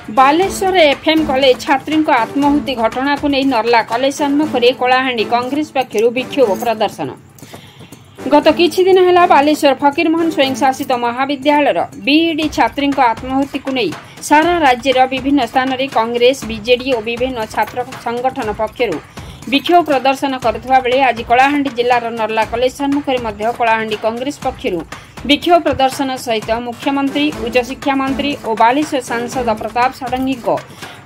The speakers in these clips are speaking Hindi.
बालेश्वर एफएम कॉलेज छात्री आत्माहुति घटना को नहीं नर्ला कॉलेज सम्मुख में कलाहांडी कांग्रेस पक्षर विक्षोभ प्रदर्शन। गत किछि दिन है बालेश्वर फकीरमोहन स्वयं शासित महाविद्यालय बीईडी छात्री आत्माहुति को नहीं सारा राज्यर विभिन्न स्थान में कांग्रेस बीजेडी और विभिन्न छात्र संगठन पक्षर विक्षोभ प्रदर्शन करुवा बेले आज कलाहांडी जिलार नर्ला कॉलेज सम्मुख में कलाहांडी कांग्रेस पक्षर विक्षोभ प्रदर्शन सहित मुख्यमंत्री उच्चशिक्षा मंत्री और बालेश्वर सांसद प्रताप षडंगी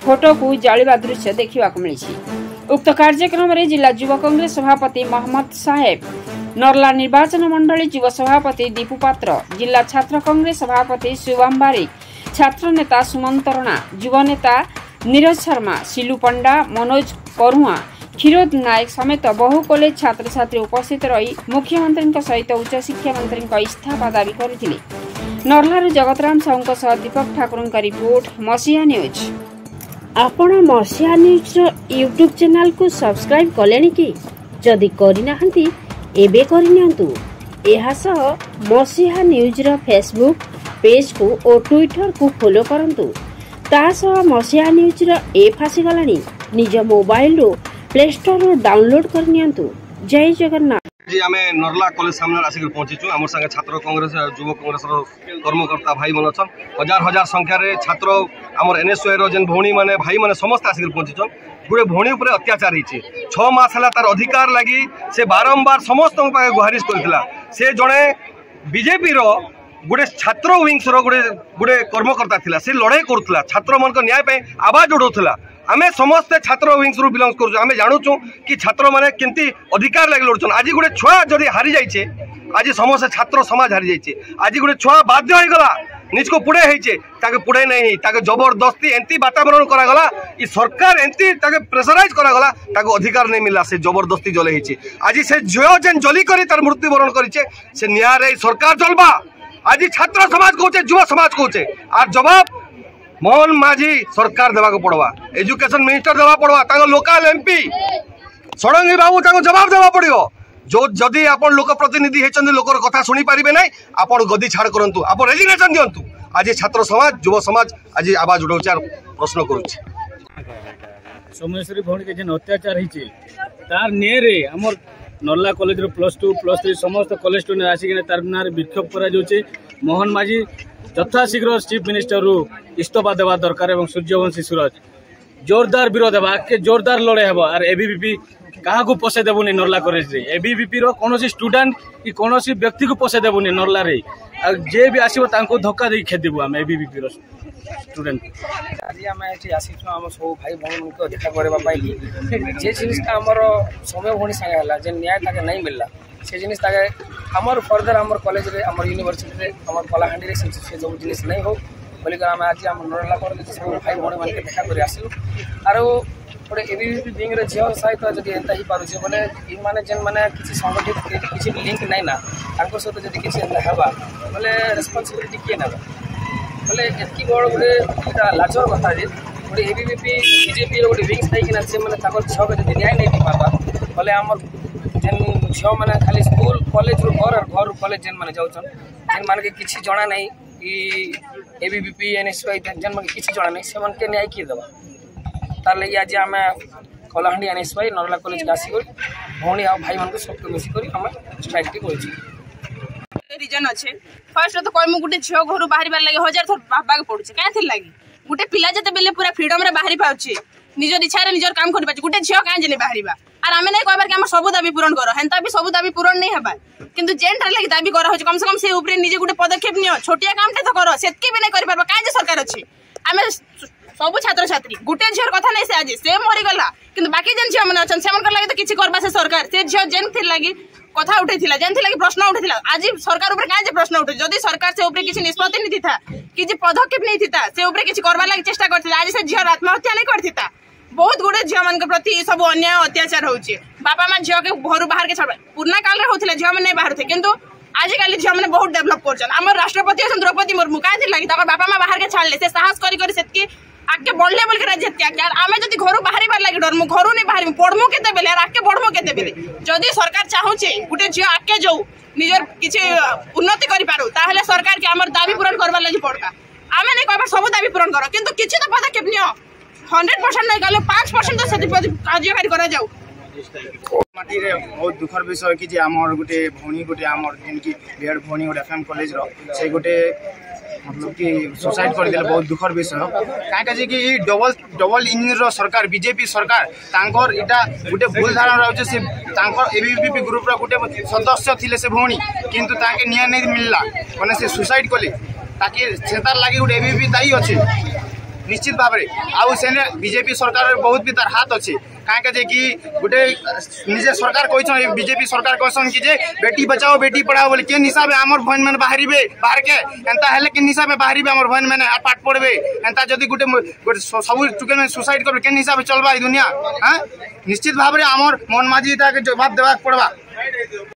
फोटो को जालिबा दृश्य देखा मिली। उक्त कार्यक्रम में जिला युवा कांग्रेस सभापति मोहम्मद साहेब, नर्ला निर्वाचन मंडली युव सभापति दीपू पात्र, जिला छात्र कांग्रेस सभापति शुभम बारिक, छात्र नेता सुमंत रणा, युवा नेता नीरज शर्मा, सिलू पंडा, मनोज करुआ, क्षीरोद नायक समेत बहु कॉलेज छात्र छात्री उपस्थित रही मुख्यमंत्री सहित उच्च शिक्षा मंत्री इस्तीफा दावी करथिले। नर्लार जगतराम साहू सह दीपक ठाकुर का रिपोर्ट मसीहा न्यूज। आपण मसीहा न्यूज यूट्यूब चैनल को सब्सक्राइब कलेनी कि जदि करिनाहंती एबे करिनियंतु। एहा सह मसीहा न्यूज रो फेसबुक पेज को और ट्विटर को फॉलो करंतु। ता सह मसीहा न्यूज रो ऐप आसी गलानी निज मोबाइल रो प्ले स्टोर रो डाउनलोड करनियंतु। जय जगन्नाथ। जी आमे नर्ला कॉलेज सामने आसिक पहुंचीचु। आम संगे छात्र कांग्रेस युव कांग्रेस कर्मकर्ता भाई मन छन हजार हजार संख्या रे छात्र आमर एनएसओ रो जेन भौणी माने भाई माने समस्त आसिक पहुंचीचन। गुडे भौणी ऊपर अत्याचार हिचे 6 मास हला तार अधिकार लागि से बारंबार समस्त पाए गुहारिश करथिला। से जणे बीजेपी रो गुडे छात्र विंग्स रो गुडे कर्मकर्ता थिला। से लड़ाई करूथला, छात्र मन को न्याय पे आवाज उठाउथला। आमे समस्त छात्र विंग्स रु बिलोंग करू। आमे जानु कि छात्र माने केंती अधिकार लागि लड़छन। आज गुडे छुआ जदि हारि जाइछे, आज समस्त छात्र समाज हारि जाइछे। आज गुडे छुआ बाध्य होई गला निज को पुड़े होइछे, ताके पुड़े नहीं, ताके जबरदस्ती एंती वातावरण करा गला। ई सरकार एंती ताके प्रेशराइज करा गला, ताके अधिकार नहीं मिला। से जबरदस्ती जले हिचे। आज से जो जेन जली करी तार मृत्यु वरण करिछे, से न्याय सरकार चलबा। आज छात्र समाज कहूचे, युवा समाज कहूचे, आर जवाब मोहन माझी सरकार देवा पड़वा, एजुकेशन मिनिस्टर देवा पड़वा, ताको लोकल एमपी षडंगी बाबू ताको जवाब देवा पड़ियो। जो जदि आपण लोक प्रतिनिधि हेचंदी लोकर कथा सुनी पारिबे नै, आपण गदी छाड़ करंतु, आपण रेजिग्नेशन दियंतु। आज छात्र समाज युवा समाज आज आवाज उठाउचे, प्रश्न करूचे। सोमेश्वरी भौणी के जेन अत्याचार हिचे तार नेरे हमर नर्ला कॉलेज रो +2 +3 समस्त कॉलेज स्टूडेंट आसिक तार नारे विक्षोभ करा जाउचे। मोहन माझी यथाशीघ्र चीफ मिनिस्टर रु इस्तीफा देवा दरकार एवं सूर्यवंशी सूरज जोरदार विरोध हेबा, आके जोरदार लड़ाई हेबा। और एबीवीपी कहा को पसे देबुनी नर्ला कॉलेज रे। एबीवीपी रो कोनोसी स्टूडेंट कि कोनोसी व्यक्ति को पसे देबुनी नर्ला रे। आ जे भी आसीबो तांको धक्का दे खेदिबो हम एबीवीपी रो स्टूडेंट। आज आम ये आसीଛୁ आम सब भाई भौणी को देखा करबा जे जिनिसटा आमर समय भौणी संगे हला जे न्याय ताके नहीं मिलला से जिनिस ताके आमर फर्दर आमर कॉलेज रे आमर यूनिवर्सिटी रे आमर कलाहांडी रे से जो जिनिस नहीं हो बोली आम आज आम नर्ला कॉलेज सब भाई भौणी मान के देखा कर आसिलु। आरो गोटे एबीवीपी विंग रे झियो सहित जदि एंता ही पारुचे बोले इ माने जेन माने किछि संगठित किछि लिंक नहीं ना तांको सहित जदि किछि एंता हेबा बोले रिस्पांसिबिलिटी किए नेबा बोले एतकी बड़ गोटे लाजर कथा जे गोटे एबीवीपी बीजेपी गोटे विंग्स थी कि से मैंने झील को जब न्याय नहीं पार्बा बोले आम जेन झील मैंने खाली स्कूल कॉलेज रू घर और घर कॉलेज जेन मैंने जाऊन जेन मान के किसी जना नहीं कि एबीवीपी एनएसवाई जेन मान किसी जना नहीं से मन के न्याय किए देवा तार लगी आज आम कलाहांडी एनएसवाई नर्ला कॉलेज के आसिक भौणी आ भाई मान सब मिसिक आम स्ट्राइक कर रीजन अच्छे। फर्स्ट तो कहमु गोटे झील घर बाहर लगे 1000 थर भाग पड़ुचे क्या लगी गोटे पिला जिते बेले पूरा फ्रीडम रे बाहरी पाउचे निज इच्छा रे निजर काम कर गोटे झील कहीं जने बाहर आर आम नहीं कहबार कि सब दाबी पूरण कर हेन्ता भी सब दाबी पूरण नहीं हेबा किंतु जेन लगे दाबी करा कम से कम से ऊपर निजे गोटे पदक्षेप नियो छोटिया काम तो कर सेतकी भी नहीं कर पारबा काहे सरकार अच्छी आम सब छात्र छात्री गोटे झील कथा नहीं से आज से मरीगला किंतु बाकी जेन झील मैंने अच्छे से लगे तो किसी करवा से सरकार से झील जेन लगी कथा उठे जेन थी प्रश्न उठे आज सरकार ऊपर कहीं प्रश्न उठे जदि सरकार से ऊपर किसी निष्पत्ति नहीं था कि पदक्षेप नहीं था से ऊपर किसी करवा लगी चेष्टा करते आज से झील आत्महत्या नहीं करता। बहुत गुड़े झील मान प्रति सब अन्याय अत्याचार होचे बापा माँ झील के घर बाहर के छाड़ पुराना काल में होता झील मैंने बाहर थे किंतु आजिकल झील मैंने बहुत डेभलप कर राष्ट्रपति अच्छे द्रौपदी मुर्मू कहीं लगी बापा माँ बाहर के छाड़े से साहस कर आगे बढ़ले बोल के यार आम जब घर बाहर लगे डरमु घर नहीं बाहर पढ़मु के बेले आगे बढ़मु के बेले जदि सरकार चाहूचे गोटे झील आगे जाऊ निजर किसी उन्नति करूँ सरकार के आम दाबी पूरण करवा लगी पड़ता आमे नहीं कहबा सब दाबी पूरण करो किंतु किछि तो पदक्षेप नियो 100% नहीं गले 5% तो सेति कार्यकारी करा जाऊ माटी रे बहुत दुखर विषय कि जे हमर गुटे भौणी गुटे हमर जिनकी बिहार भौणी गुटे एफएम कॉलेज रो से गुटे मतलब कि सुसाइड कर दिले बहुत दुखर विषय काहे जे कि डबल इंजिन रो सरकार बीजेपी सरकार तांकर इटा गुटे भूल धारणा रहउछ से तांकर एबीवीपी ग्रुप रो गुटे सदस्य थिले से भौणी किंतु ताके न्याय नहीं मिलला माने से सुसाइड कले ताकि सेतार लागि गुटे एबीवीपी दायी अछि निश्चित भाव में आउ सेने बीजेपी सरकार बहुत भी तार हाथ अच्छे कहीं जे कि गोटे निजे सरकार कहन बीजेपी सरकार कहन कि जे बेटी बचाओ बेटी पढ़ाओ बोले केन हिसाब आमर भन मैंने बाहर बाहर के एंता हेले केन हिसाब बाहर आमर भन मैंने पाठ पढ़े एंता जदि गोटे सब टुके सुसाइड कर केन हिसाब चलवा दुनिया हाँ निश्चित भाव में आमर मोहन माझी जवाब देवा पड़वा।